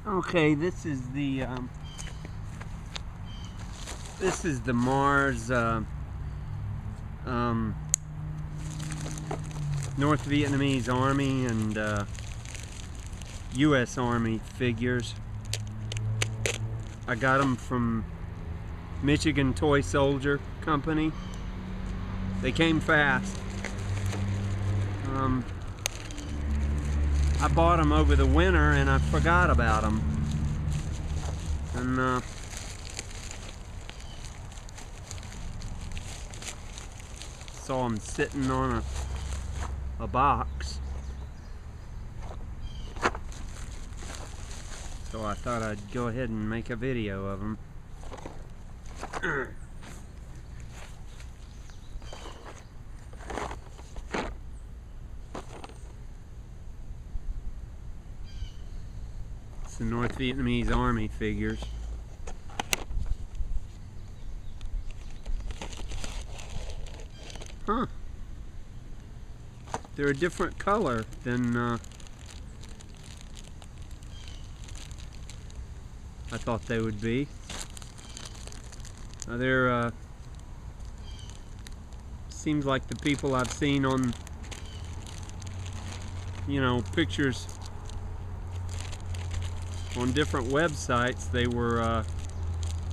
Okay, this is the Mars North Vietnamese Army and US Army figures. I got them from Michigan Toy Soldier Company. They came fast. I bought them over the winter and I forgot about them. And saw them sitting on a box. So I thought I'd go ahead and make a video of them. It's the North Vietnamese Army figures. Huh. They're a different color than I thought they would be. They're seems like the people I've seen on, you know, pictures on different websites. They were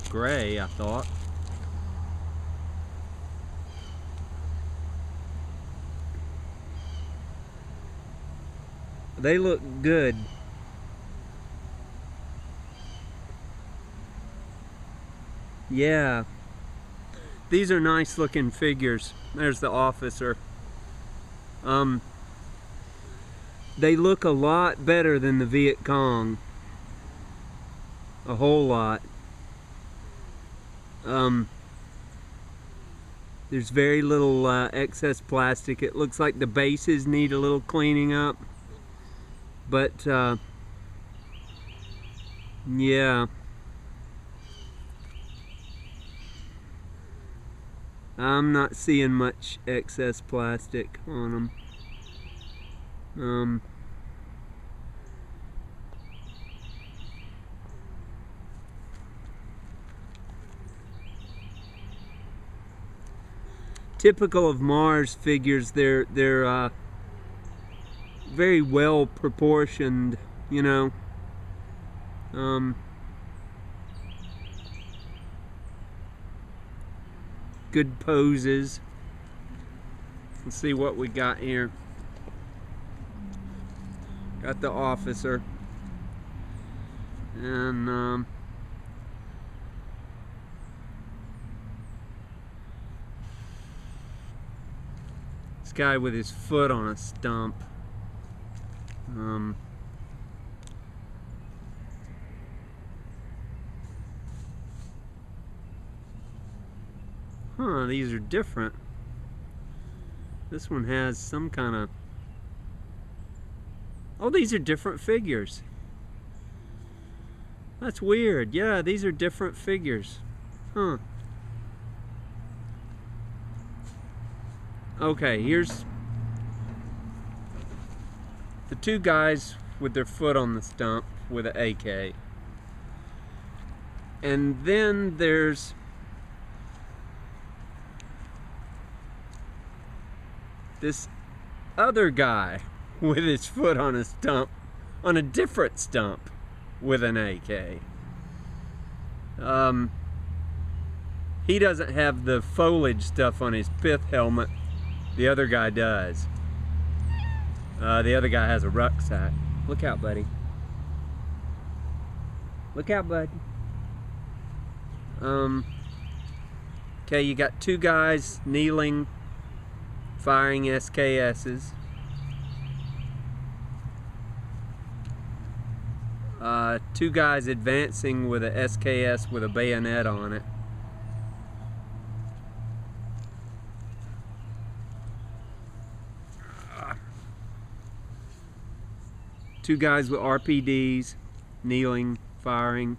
gray, I thought. They look good. Yeah, these are nice looking figures. There's the officer. They look a lot better than the Viet Cong. A whole lot. There's very little excess plastic. It looks like the bases need a little cleaning up. But yeah, I'm not seeing much excess plastic on them. Typical of Mars figures, they're very well proportioned, you know. Good poses. Let's see what we got here. Got the officer. And this guy with his foot on a stump. These are different. This one has some kind of... Oh, these are different figures. That's weird. Yeah, these are different figures. Huh. Okay, here's the two guys with their foot on the stump with an AK. And then there's this other guy with his foot on a stump, on a different stump with an AK. He doesn't have the foliage stuff on his pith helmet. The other guy does. The other guy has a rucksack. Look out, buddy. Look out, buddy. Okay, you got two guys kneeling, firing SKSs. Two guys advancing with a SKS with a bayonet on it. Two guys with RPDs, kneeling, firing.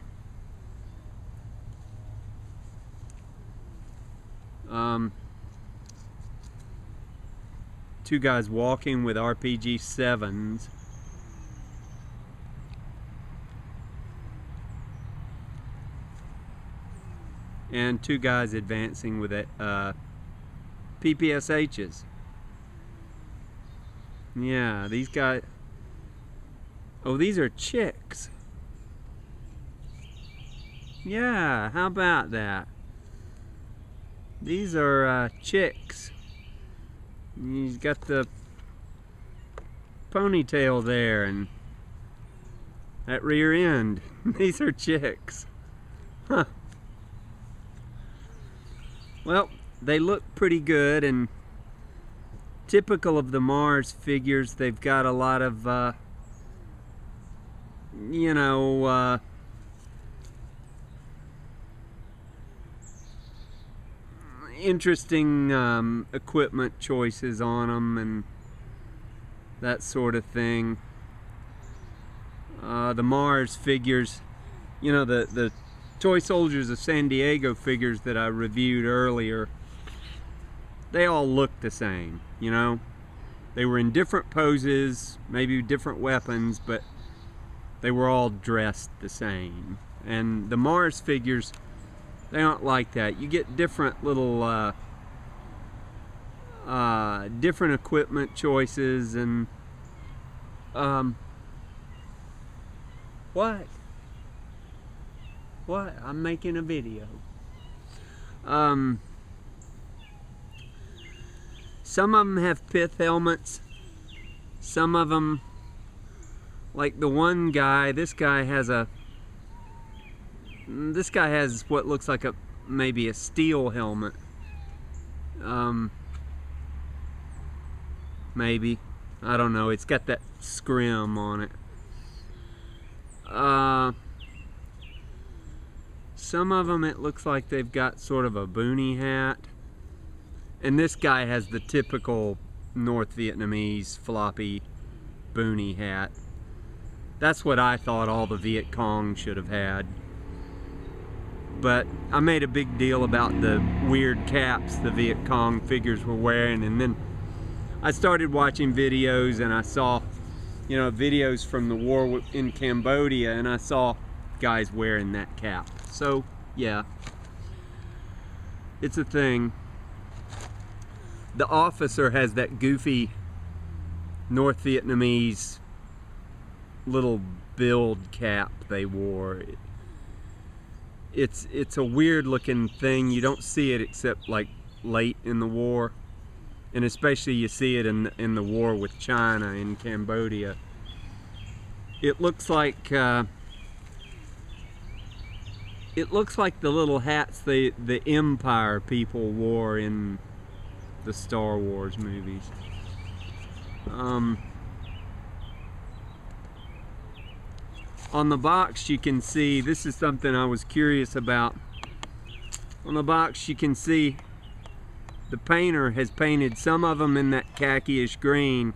Two guys walking with RPG-7s. and 2 guys advancing with PPSHs. Yeah, these guys. Oh, these are chicks. Yeah, how about that? These are chicks. He's got the ponytail there and that rear end. These are chicks. Huh. Well, they look pretty good, and typical of the Mars figures, they've got a lot of you know, interesting equipment choices on them and that sort of thing. The Mars figures, you know, the Toy Soldiers of San Diego figures that I reviewed earlier, they all look the same, you know. They were in different poses, maybe different weapons, but they were all dressed the same. And the Mars figures, they aren't like that. You get different little different equipment choices and what? I'm making a video. Some of them have pith helmets. Some of them, like the one guy, this guy has what looks like maybe a steel helmet. Maybe. I don't know. It's got that scrim on it. Some of them, it looks like they've got sort of a boonie hat. And this guy has the typical North Vietnamese floppy boonie hat. That's what I thought all the Viet Cong should have had. But I made a big deal about the weird caps the Viet Cong figures were wearing, and then I started watching videos, and I saw, you know, videos from the war in Cambodia, and I saw guys wearing that cap. So yeah, it's a thing. The officer has that goofy North Vietnamese little build cap they wore. It's a weird looking thing. You don't see it except like late in the war, and especially you see it in the war with China in Cambodia. It looks like the little hats the Empire people wore in the Star Wars movies. On the box you can see, this is something I was curious about. On the box you can see the painter has painted some of them in that khaki-ish green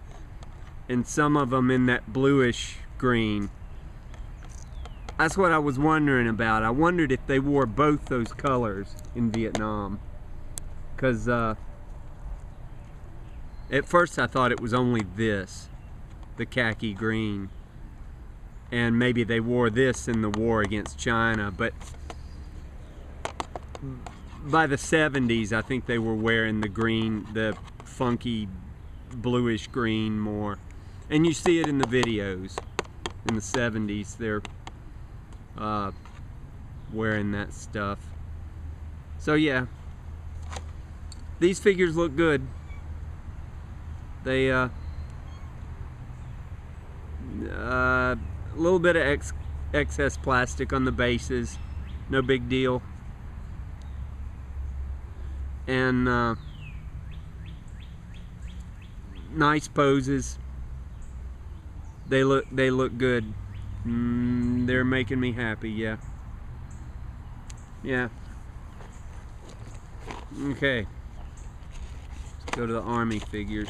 and some of them in that bluish green. That's what I was wondering about. I wondered if they wore both those colors in Vietnam, because at first I thought it was only this, the khaki green, and maybe they wore this in the war against China, but by the 70s I think they were wearing the green, the funky bluish green more, and you see it in the videos. In the 70s they're wearing that stuff. So yeah, these figures look good. They a little bit of excess plastic on the bases, no big deal, and nice poses. They look good. They're making me happy. Yeah. Okay, let's go to the Army figures.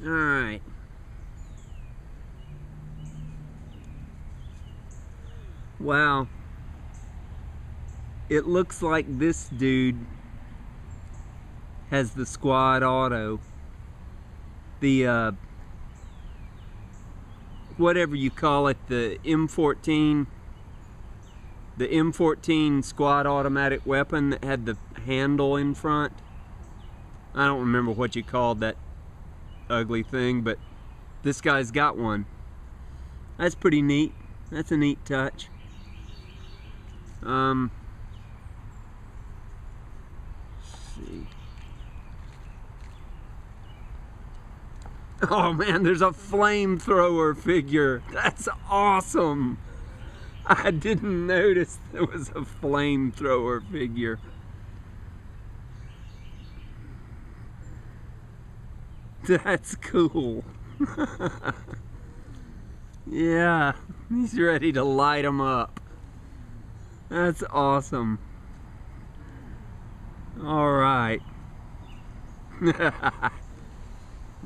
Alright. Wow. It looks like this dude has the squad auto. The whatever you call it, the M14. The M14 squad automatic weapon that had the handle in front. I don't remember what you called that ugly thing, but this guy's got one. That's pretty neat. That's a neat touch. Let's see. Oh man, there's a flamethrower figure. That's awesome. I didn't notice there was a flamethrower figure. That's cool. Yeah, he's ready to light them up. That's awesome. All right.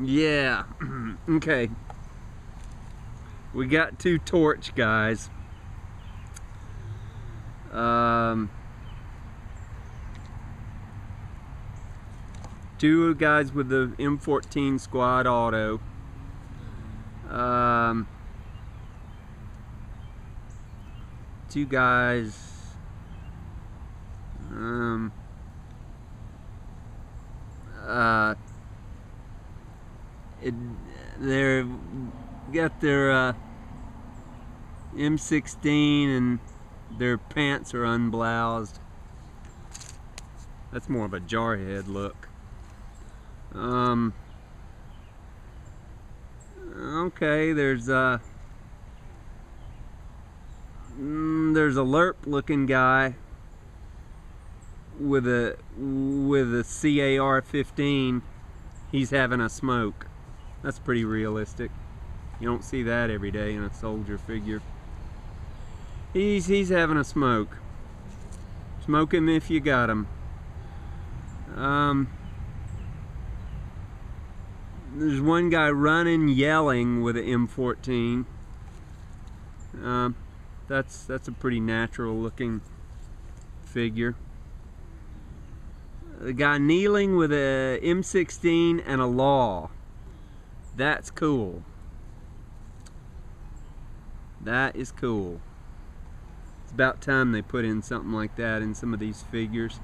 Yeah. Okay. We got 2 torch guys. Two guys with the M14 squad auto. Two guys. They're got their M16 and their pants are unbloused. That's more of a jarhead look. Okay, there's a lerp looking guy with a CAR-15. He's having a smoke. That's pretty realistic. You don't see that every day in a soldier figure. He's having a smoke. Smoke him if you got him. There's one guy running, yelling with an M14. That's a pretty natural looking figure. The guy kneeling with a M16 and a law. That's cool. That is cool. It's about time they put in something like that in some of these figures.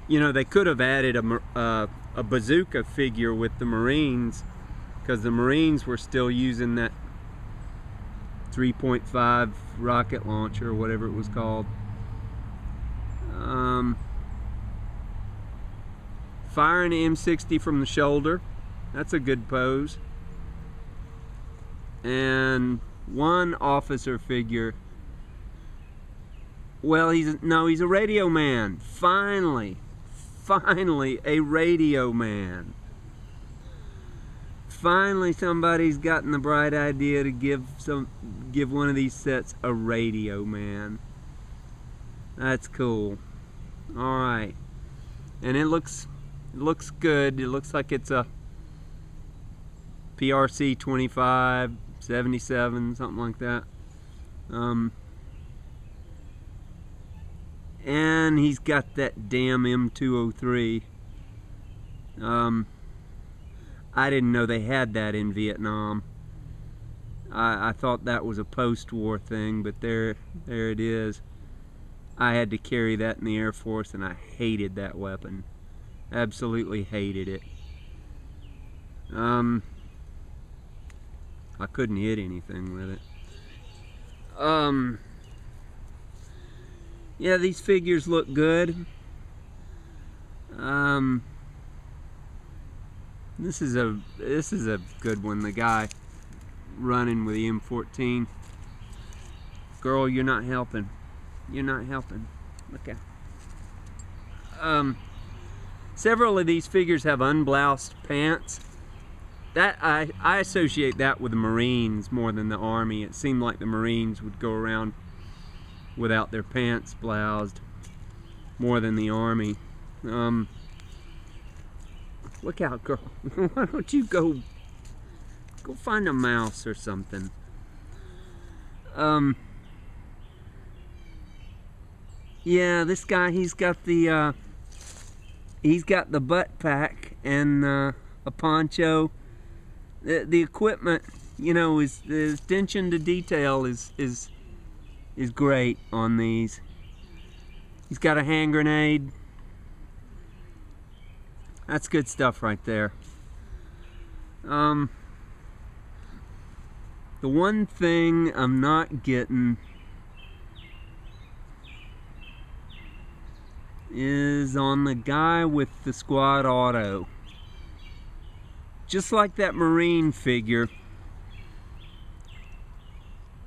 You know, they could have added a bazooka figure with the Marines, because the Marines were still using that 3.5 rocket launcher or whatever it was called. Firing an M60 from the shoulder. That's a good pose. And one officer figure. Well, he's a radio man. Finally a radio man. Finally somebody's gotten the bright idea to give one of these sets a radio man. That's cool. All right. And it looks good. It looks like it's a PRC 25, 77, something like that. And he's got that damn M203. I didn't know they had that in Vietnam. I thought that was a post-war thing, but there it is. I had to carry that in the Air Force, and I hated that weapon. Absolutely hated it. I couldn't hit anything with it. Yeah, these figures look good. This is a good one. The guy running with the M14. Girl, you're not helping. You're not helping. Look out. Several of these figures have unbloused pants. That I associate that with the Marines more than the Army. It seemed like the Marines would go around without their pants bloused more than the Army. Look out, girl. Why don't you go find a mouse or something? Yeah, this guy, he's got the butt pack and a poncho. The equipment, you know, is the attention to detail is great on these. He's got a hand grenade. That's good stuff right there. The one thing I'm not getting is on the guy with the squad auto. Just like that Marine figure,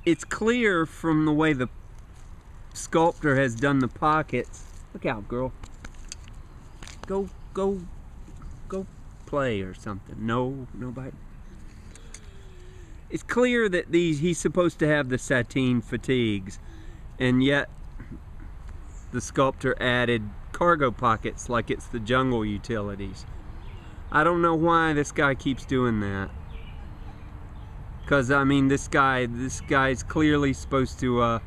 it's clear from the way the sculptor has done the pockets. Look out, girl. Go play or something. No, nobody. It's clear that he's supposed to have the sateen fatigues, and yet the sculptor added cargo pockets like it's the jungle utilities. I don't know why this guy keeps doing that. Because, I mean, this guy's clearly supposed to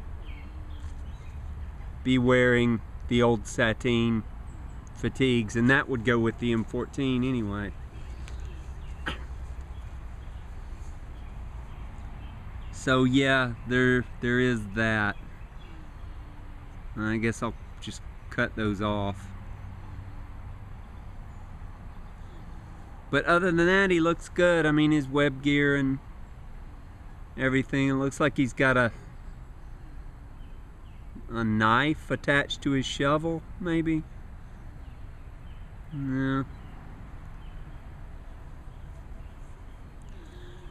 be wearing the old sateen fatigues, and that would go with the M14 anyway. So yeah, there is that. I guess I'll just cut those off. But other than that, he looks good. I mean, his web gear and everything. It looks like he's got a knife attached to his shovel, maybe. Yeah.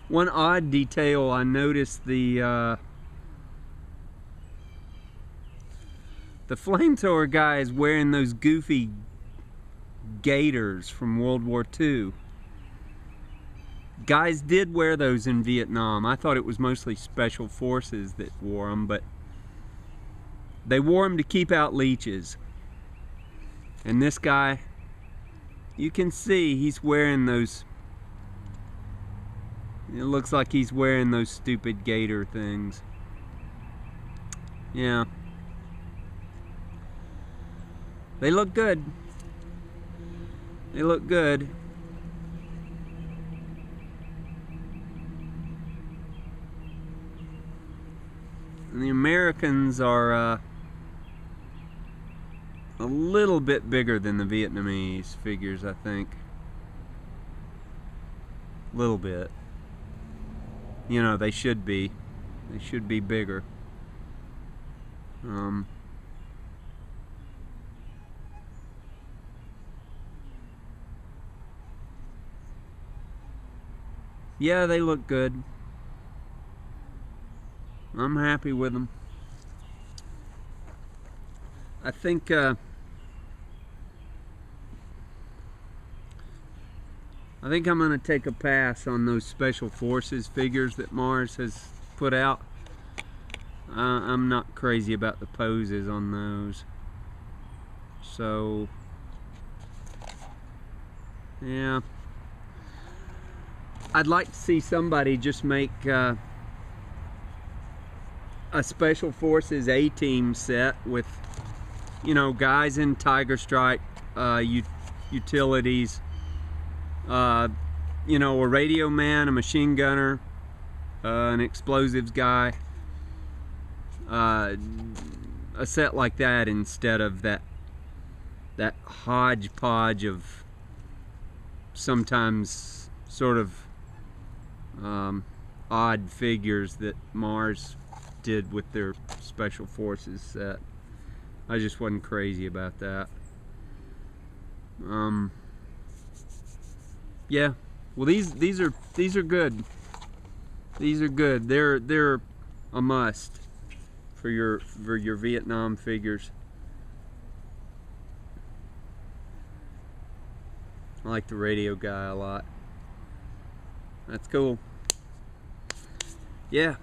One odd detail I noticed, the flamethrower guy is wearing those goofy gaiters from World War II. Guys did wear those in Vietnam. I thought it was mostly special forces that wore them, but they wore them to keep out leeches. And this guy, you can see he's wearing those. It looks like he's wearing those stupid gaiter things. Yeah. They look good. They look good. And the Americans are a little bit bigger than the Vietnamese figures, I think. A little bit. You know, they should be. They should be bigger. Yeah, they look good. I'm happy with them. I think I'm going to take a pass on those Special Forces figures that Mars has put out. I'm not crazy about the poses on those. So, yeah. I'd like to see somebody just make a Special Forces A-Team set with, you know, guys in Tiger Strike utilities. You know, a radio man, a machine gunner, an explosives guy, a set like that instead of that hodgepodge of sometimes sort of odd figures that Mars did with their Special Forces set. I just wasn't crazy about that. Yeah, well, these are good. These are good. They're a must for your Vietnam figures. I like the radio guy a lot. That's cool. Yeah.